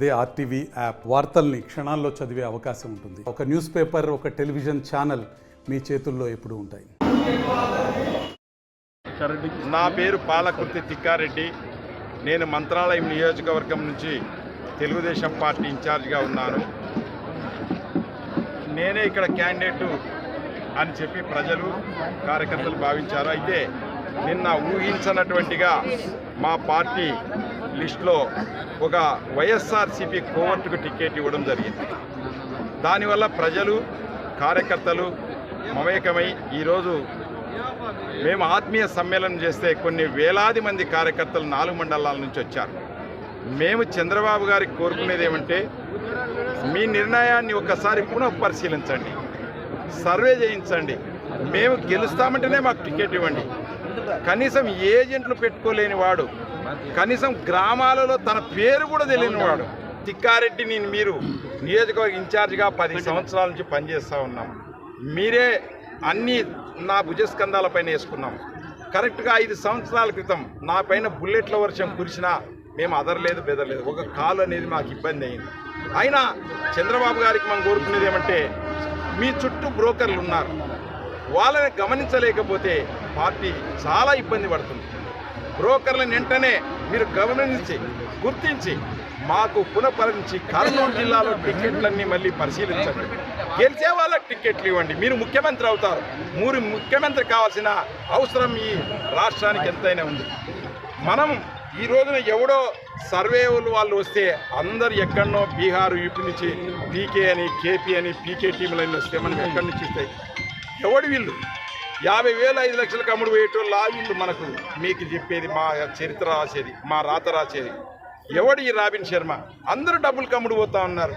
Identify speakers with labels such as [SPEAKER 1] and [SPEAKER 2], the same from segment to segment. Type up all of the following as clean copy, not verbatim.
[SPEAKER 1] అదే RTV app వార్తల్ని క్షణాల్లో చదివే అవకాశం ఉంటుంది. ఒక న్యూస్ పేపర్, ఒక టెలివిజన్ ఛానల్ మీ చేతుల్లో ఎప్పుడూ ఉంటాయి.
[SPEAKER 2] నా పేరు పాలకుర్తి తిక్కారెడ్డి. నేను మంత్రాలయం నియోజకవర్గం నుంచి తెలుగుదేశం పార్టీ ఇన్ఛార్జిగా ఉన్నాను. నేనే ఇక్కడ క్యాండిడేటు అని చెప్పి ప్రజలు కార్యకర్తలు భావించారు. అయితే నిన్న ఊహించనటువంటిగా మా పార్టీ లిస్టులో ఒక వైఎస్ఆర్సీపీ కోవర్టుకు టికెట్ ఇవ్వడం జరిగింది. దానివల్ల ప్రజలు కార్యకర్తలు మమేకమై ఈరోజు మేము ఆత్మీయ సమ్మేళనం చేస్తే కొన్ని వేలాది మంది కార్యకర్తలు 4 మండలాల నుంచి వచ్చారు. మేము చంద్రబాబు గారికి కోరుకునేది ఏమంటే, మీ నిర్ణయాన్ని ఒక్కసారి పునఃపరిశీలించండి, సర్వే చేయించండి. మేము గెలుస్తామంటేనే మాకు టికెట్ ఇవ్వండి. కనీసం ఏజెంట్లు పెట్టుకోలేని వాడు, కనీసం గ్రామాలలో తన పేరు కూడా తెలియని వాడు తిక్కారెడ్డిని మీరు నియోజకవర్గ ఇన్ఛార్జిగా 10 సంవత్సరాల నుంచి పనిచేస్తూ ఉన్నాం. మీరే అన్నీ నా భుజస్కంధాలపైన వేసుకున్నాం. కరెక్ట్గా 5 సంవత్సరాల క్రితం నా పైన బుల్లెట్ల వర్షం కురిసినా మేము అదరలేదు బెదరలేదు. ఒక కాలు అనేది మాకు ఇబ్బంది అయింది. అయినా చంద్రబాబు గారికి మనం కోరుకునేది ఏమంటే, మీ చుట్టూ బ్రోకర్లు ఉన్నారు, వాళ్ళని గమనించలేకపోతే పార్టీ చాలా ఇబ్బంది పడుతుంది. బ్రోకర్లను వెంటనే మీరు గమనించి గుర్తించి మాకు పునఃపరిచి కర్నూలు జిల్లాలో టికెట్లన్నీ మళ్ళీ పరిశీలించండి. గెలిచే వాళ్ళకి టికెట్లు ఇవ్వండి. మీరు ముఖ్యమంత్రి అవుతారు. మీరు ముఖ్యమంత్రి కావాల్సిన అవసరం ఈ రాష్ట్రానికి ఎంతైనా ఉంది. మనం ఈ రోజున ఎవడో సర్వే వాళ్ళు వస్తే అందరు ఎక్కడనో బీహార్, యూపీ నుంచి పీకే అని, కేపీ అని, పీకే టీంలన్నీ వస్తే మనం ఎక్కడి నుంచి ఇస్తాయి? ఎవడు వీళ్ళు 50,000 5 లక్షలకు అమ్ముడు పోయేటోళ్ళు వీళ్ళు మనకు మీకు చెప్పేది, మా చరిత్ర రాసేది, మా రాత రాసేది ఎవడు? ఈ రాబిన్ శర్మ. అందరూ డబ్బులు కమ్ముడు పోతా ఉన్నారు.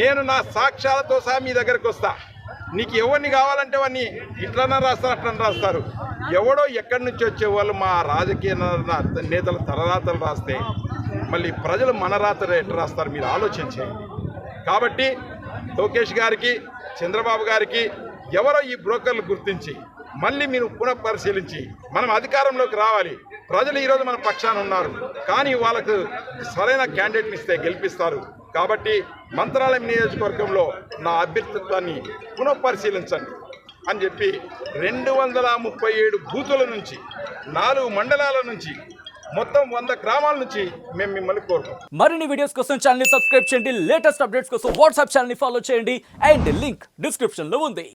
[SPEAKER 2] నేను నా సాక్ష్యాలతో సహా మీ దగ్గరకు వస్తా. నీకు ఎవరిని కావాలంటే వాడిని ఇట్లన్నా రాస్తారు, అట్లన్నా రాస్తారు. ఎవడో ఎక్కడి నుంచి వచ్చేవాళ్ళు మా రాజకీయ నేతల తలరాతలు రాస్తే మళ్ళీ ప్రజలు మన రాతలు ఎట్లా రాస్తారు? మీరు ఆలోచించేయండి. కాబట్టి లోకేష్ గారికి, చంద్రబాబు గారికి ఎవరో ఈ బ్రోకర్లు గుర్తించి మళ్ళీ మీరు పునఃపరిశీలించి మనం అధికారంలోకి రావాలి. ప్రజలు ఈరోజు మన పక్షాన ఉన్నారు, కానీ వాళ్ళకు సరైన క్యాండిడేట్ని ఇస్తే గెలిపిస్తారు. కాబట్టి మంత్రాలయం నియోజకవర్గంలో నా అభ్యర్థిత్వాన్ని పునఃపరిశీలించండి అని చెప్పి 237 బూతుల నుంచి 4 మండలాల నుంచి మొత్తం 100 గ్రామాల నుంచి మేము మిమ్మల్ని కోరుకుంటాం.
[SPEAKER 3] మరిన్ని వీడియోస్ కోసం ఛానల్ ని సబ్స్క్రైబ్ చేయండి. లేటెస్ట్ అప్డేట్స్ కోసం వాట్సాప్ ఛానల్ ని ఫాలో చేయండి. అండ్ లింక్ డిస్క్రిప్షన్ లో ఉంది.